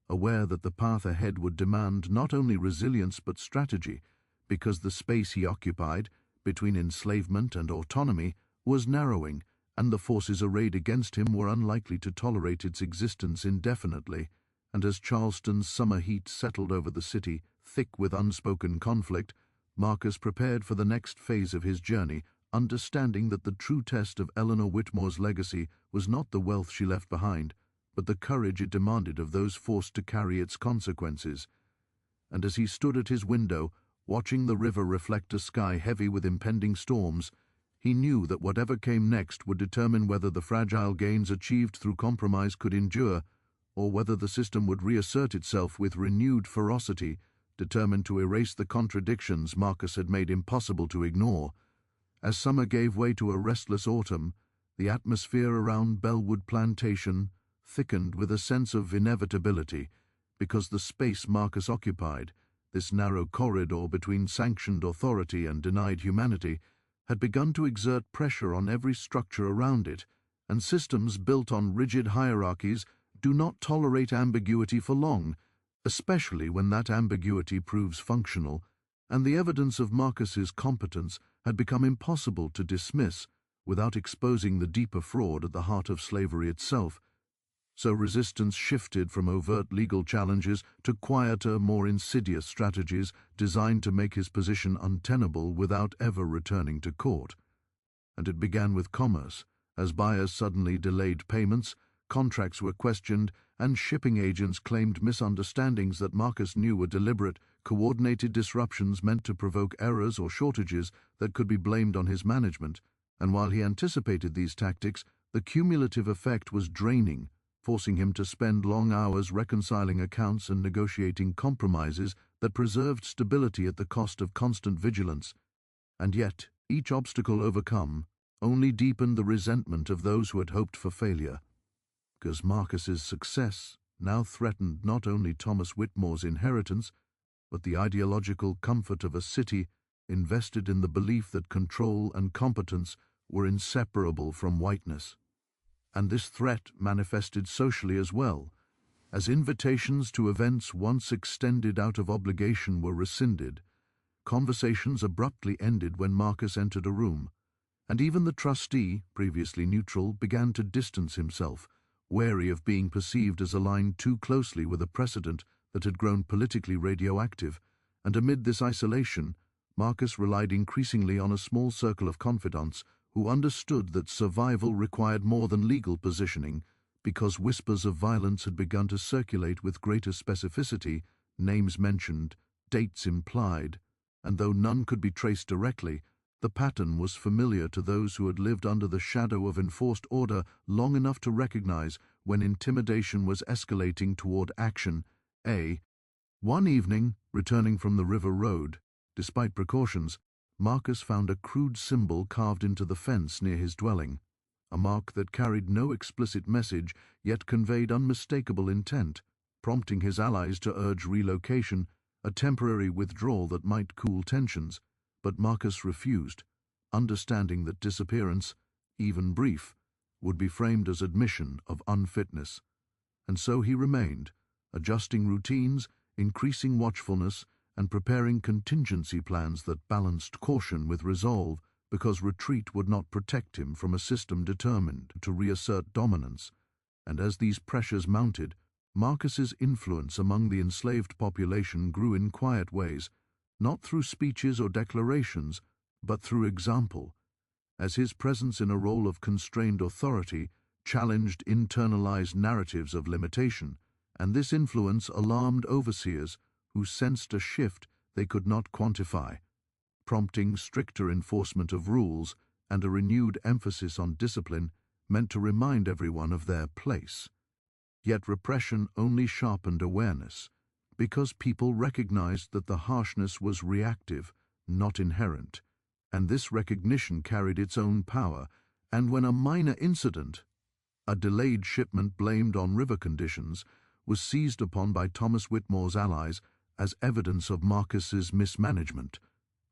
aware that the path ahead would demand not only resilience but strategy, because the space he occupied, between enslavement and autonomy, was narrowing, and the forces arrayed against him were unlikely to tolerate its existence indefinitely. And as Charleston's summer heat settled over the city, thick with unspoken conflict, Marcus prepared for the next phase of his journey, understanding that the true test of Eleanor Whitmore's legacy was not the wealth she left behind, but the courage it demanded of those forced to carry its consequences. And as he stood at his window, watching the river reflect a sky heavy with impending storms, he knew that whatever came next would determine whether the fragile gains achieved through compromise could endure, or whether the system would reassert itself with renewed ferocity, determined to erase the contradictions Marcus had made impossible to ignore. As summer gave way to a restless autumn, the atmosphere around Bellwood Plantation thickened with a sense of inevitability, because the space Marcus occupied, this narrow corridor between sanctioned authority and denied humanity, had begun to exert pressure on every structure around it, and systems built on rigid hierarchies do not tolerate ambiguity for long, especially when that ambiguity proves functional, and the evidence of Marcus's competence had become impossible to dismiss without exposing the deeper fraud at the heart of slavery itself. So resistance shifted from overt legal challenges to quieter, more insidious strategies designed to make his position untenable without ever returning to court. And it began with commerce, as buyers suddenly delayed payments, contracts were questioned, and shipping agents claimed misunderstandings that Marcus knew were deliberate, coordinated disruptions meant to provoke errors or shortages that could be blamed on his management. And while he anticipated these tactics, the cumulative effect was draining, forcing him to spend long hours reconciling accounts and negotiating compromises that preserved stability at the cost of constant vigilance. And yet, each obstacle overcome only deepened the resentment of those who had hoped for failure, because Marcus's success now threatened not only Thomas Whitmore's inheritance, but the ideological comfort of a city invested in the belief that control and competence were inseparable from whiteness. And this threat manifested socially as well, as invitations to events once extended out of obligation were rescinded. Conversations abruptly ended when Marcus entered a room, and even the trustee, previously neutral, began to distance himself, wary of being perceived as aligned too closely with a precedent that had grown politically radioactive, and amid this isolation, Marcus relied increasingly on a small circle of confidants who understood that survival required more than legal positioning, because whispers of violence had begun to circulate with greater specificity, names mentioned, dates implied, and though none could be traced directly, the pattern was familiar to those who had lived under the shadow of enforced order long enough to recognize when intimidation was escalating toward action. One evening, returning from the river road, despite precautions, Marcus found a crude symbol carved into the fence near his dwelling, a mark that carried no explicit message yet conveyed unmistakable intent, prompting his allies to urge relocation, a temporary withdrawal that might cool tensions. But Marcus refused, understanding that disappearance, even brief, would be framed as admission of unfitness. And so he remained, adjusting routines, increasing watchfulness, and preparing contingency plans that balanced caution with resolve, because retreat would not protect him from a system determined to reassert dominance. And as these pressures mounted, Marcus's influence among the enslaved population grew in quiet ways, not through speeches or declarations, but through example, as his presence in a role of constrained authority challenged internalized narratives of limitation, and this influence alarmed overseers who sensed a shift they could not quantify, prompting stricter enforcement of rules and a renewed emphasis on discipline meant to remind everyone of their place. Yet repression only sharpened awareness, because people recognized that the harshness was reactive, not inherent, and this recognition carried its own power, and when a minor incident, a delayed shipment blamed on river conditions, was seized upon by Thomas Whitmore's allies as evidence of Marcus's mismanagement,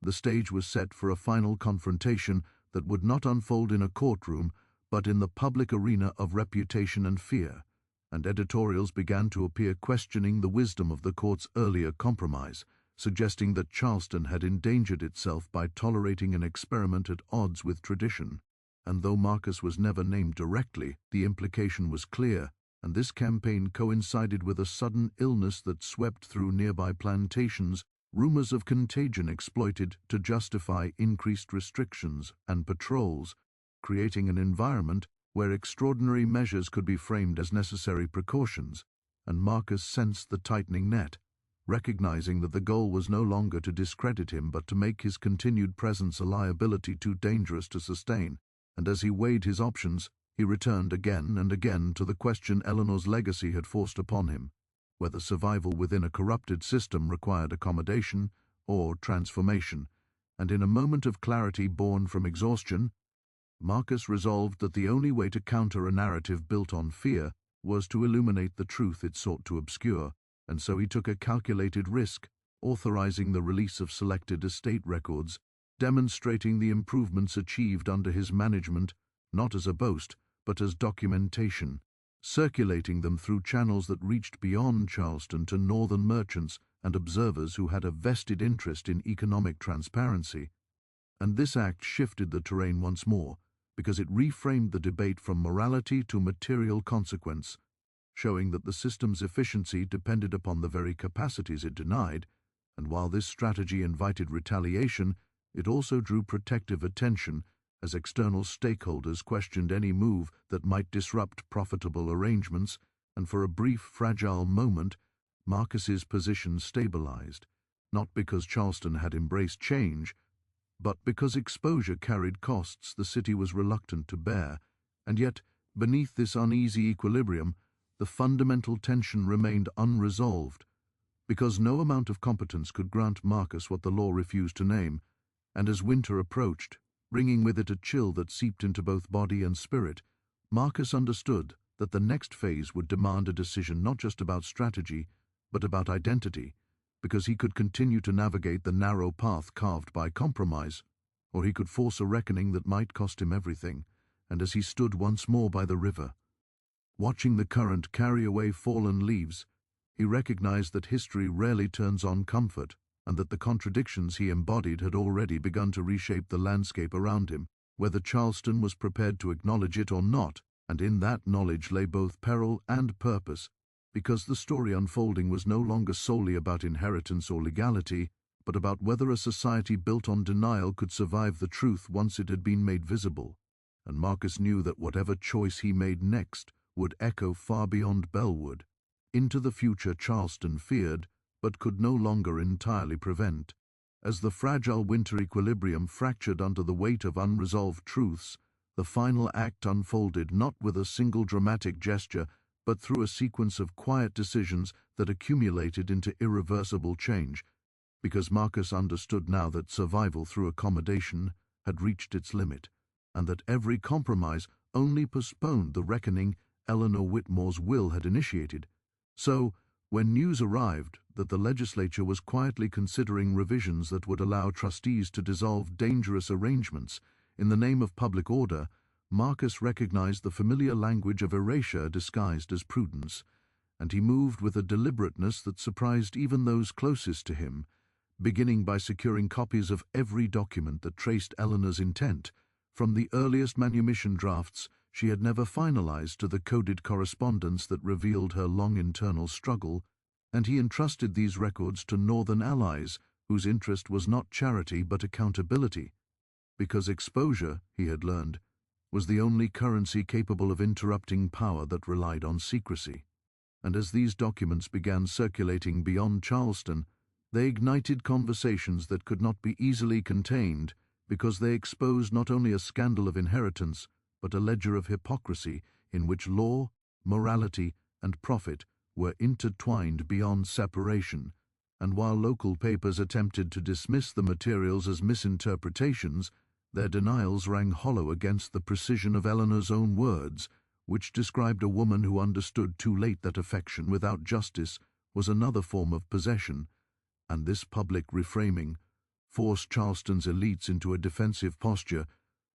the stage was set for a final confrontation that would not unfold in a courtroom but in the public arena of reputation and fear, and editorials began to appear questioning the wisdom of the court's earlier compromise, suggesting that Charleston had endangered itself by tolerating an experiment at odds with tradition. And though Marcus was never named directly, the implication was clear, and this campaign coincided with a sudden illness that swept through nearby plantations, rumors of contagion exploited to justify increased restrictions and patrols, creating an environment where extraordinary measures could be framed as necessary precautions, and Marcus sensed the tightening net, recognizing that the goal was no longer to discredit him but to make his continued presence a liability too dangerous to sustain. And as he weighed his options, he returned again and again to the question Eleanor's legacy had forced upon him, whether survival within a corrupted system required accommodation or transformation, and in a moment of clarity born from exhaustion, Marcus resolved that the only way to counter a narrative built on fear was to illuminate the truth it sought to obscure, and so he took a calculated risk, authorizing the release of selected estate records, demonstrating the improvements achieved under his management, not as a boast, but as documentation, circulating them through channels that reached beyond Charleston to northern merchants and observers who had a vested interest in economic transparency. And this act shifted the terrain once more, because it reframed the debate from morality to material consequence, showing that the system's efficiency depended upon the very capacities it denied, and while this strategy invited retaliation, it also drew protective attention as external stakeholders questioned any move that might disrupt profitable arrangements, and for a brief, fragile moment, Marcus's position stabilized, not because Charleston had embraced change, but because exposure carried costs the city was reluctant to bear, and yet, beneath this uneasy equilibrium, the fundamental tension remained unresolved, because no amount of competence could grant Marcus what the law refused to name, and as winter approached, bringing with it a chill that seeped into both body and spirit, Marcus understood that the next phase would demand a decision not just about strategy, but about identity, because he could continue to navigate the narrow path carved by compromise, or he could force a reckoning that might cost him everything. And as he stood once more by the river, watching the current carry away fallen leaves, he recognized that history rarely turns on comfort, and that the contradictions he embodied had already begun to reshape the landscape around him, whether Charleston was prepared to acknowledge it or not, and in that knowledge lay both peril and purpose, because the story unfolding was no longer solely about inheritance or legality, but about whether a society built on denial could survive the truth once it had been made visible. And Marcus knew that whatever choice he made next would echo far beyond Bellwood, into the future Charleston feared, but could no longer entirely prevent. As the fragile winter equilibrium fractured under the weight of unresolved truths, the final act unfolded not with a single dramatic gesture, but through a sequence of quiet decisions that accumulated into irreversible change, because Marcus understood now that survival through accommodation had reached its limit, and that every compromise only postponed the reckoning Eleanor Whitmore's will had initiated. So, when news arrived that the legislature was quietly considering revisions that would allow trustees to dissolve dangerous arrangements in the name of public order, Marcus recognized the familiar language of erasure disguised as prudence, and he moved with a deliberateness that surprised even those closest to him, beginning by securing copies of every document that traced Eleanor's intent, from the earliest manumission drafts she had never finalized to the coded correspondence that revealed her long internal struggle, and he entrusted these records to Northern allies whose interest was not charity but accountability, because exposure, he had learned, was the only currency capable of interrupting power that relied on secrecy. And as these documents began circulating beyond Charleston, they ignited conversations that could not be easily contained, because they exposed not only a scandal of inheritance, but a ledger of hypocrisy in which law, morality, and profit were intertwined beyond separation. And while local papers attempted to dismiss the materials as misinterpretations, their denials rang hollow against the precision of Eleanor's own words, which described a woman who understood too late that affection without justice was another form of possession, and this public reframing forced Charleston's elites into a defensive posture,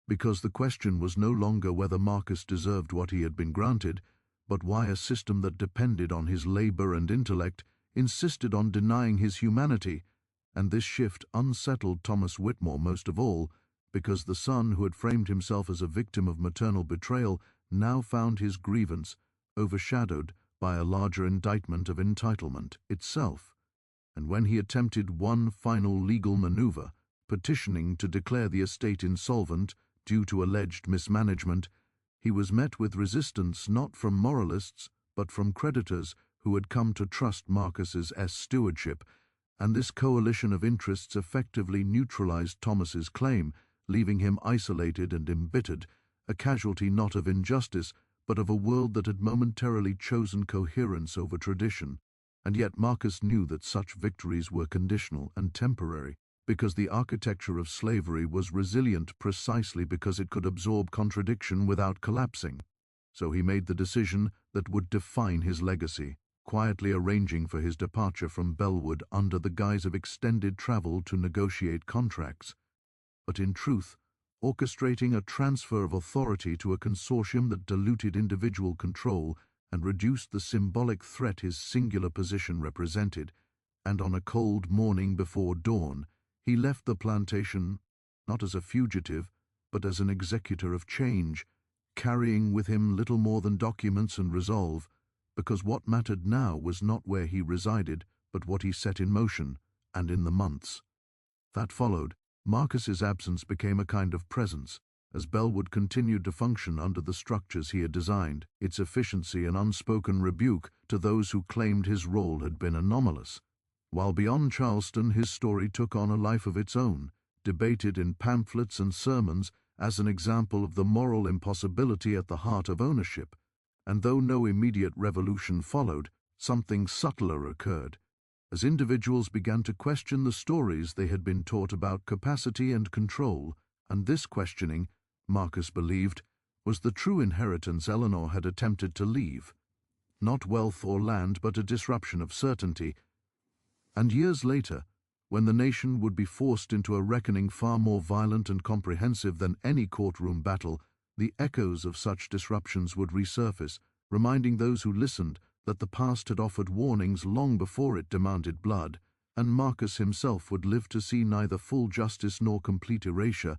because the question was no longer whether Marcus deserved what he had been granted, but why a system that depended on his labor and intellect insisted on denying his humanity. And this shift unsettled Thomas Whitmore most of all, because the son who had framed himself as a victim of maternal betrayal now found his grievance overshadowed by a larger indictment of entitlement itself. And when he attempted one final legal maneuver, petitioning to declare the estate insolvent due to alleged mismanagement, he was met with resistance not from moralists, but from creditors who had come to trust Marcus's stewardship, and this coalition of interests effectively neutralized Thomas's claim, leaving him isolated and embittered, a casualty not of injustice, but of a world that had momentarily chosen coherence over tradition. And yet Marcus knew that such victories were conditional and temporary, because the architecture of slavery was resilient precisely because it could absorb contradiction without collapsing. So he made the decision that would define his legacy, quietly arranging for his departure from Bellwood under the guise of extended travel to negotiate contracts, but in truth, orchestrating a transfer of authority to a consortium that diluted individual control and reduced the symbolic threat his singular position represented. And on a cold morning before dawn, he left the plantation, not as a fugitive, but as an executor of change, carrying with him little more than documents and resolve, because what mattered now was not where he resided, but what he set in motion, and in the months that followed. Marcus's absence became a kind of presence, as Bellwood continued to function under the structures he had designed, its efficiency an unspoken rebuke to those who claimed his role had been anomalous. While beyond Charleston his story took on a life of its own, debated in pamphlets and sermons as an example of the moral impossibility at the heart of ownership. And though no immediate revolution followed, something subtler occurred, as individuals began to question the stories they had been taught about capacity and control, and this questioning, Marcus believed, was the true inheritance Eleanor had attempted to leave. Not wealth or land, but a disruption of certainty. And years later, when the nation would be forced into a reckoning far more violent and comprehensive than any courtroom battle, the echoes of such disruptions would resurface, reminding those who listened that the past had offered warnings long before it demanded blood, and Marcus himself would live to see neither full justice nor complete erasure,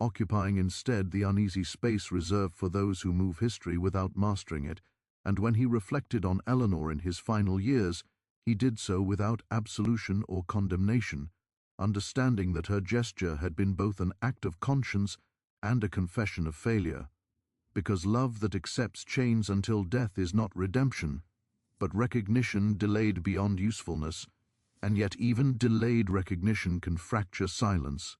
occupying instead the uneasy space reserved for those who move history without mastering it. and when he reflected on Eleanor in his final years, he did so without absolution or condemnation, understanding that her gesture had been both an act of conscience and a confession of failure. Because love that accepts chains until death is not redemption, but recognition delayed beyond usefulness, and yet even delayed recognition can fracture silence,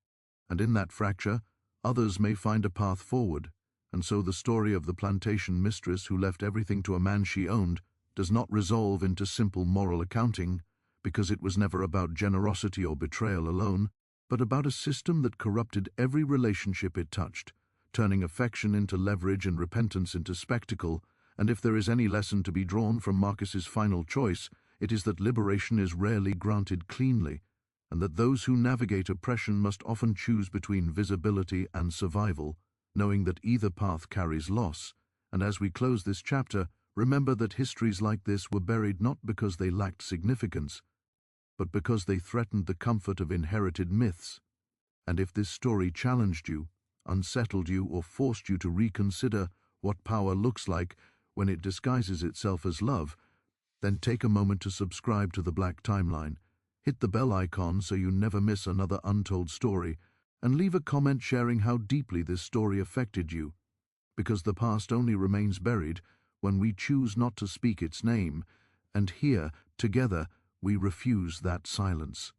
and in that fracture, others may find a path forward, and so the story of the plantation mistress who left everything to a man she owned does not resolve into simple moral accounting, because it was never about generosity or betrayal alone, but about a system that corrupted every relationship it touched, turning affection into leverage and repentance into spectacle. And if there is any lesson to be drawn from Marcus's final choice, it is that liberation is rarely granted cleanly, and that those who navigate oppression must often choose between visibility and survival, knowing that either path carries loss. And as we close this chapter, remember that histories like this were buried not because they lacked significance, but because they threatened the comfort of inherited myths. And if this story challenged you, unsettled you, or forced you to reconsider what power looks like when it disguises itself as love, then take a moment to subscribe to the Black Timeline, hit the bell icon so you never miss another untold story, and leave a comment sharing how deeply this story affected you, because the past only remains buried when we choose not to speak its name, and here, together, we refuse that silence.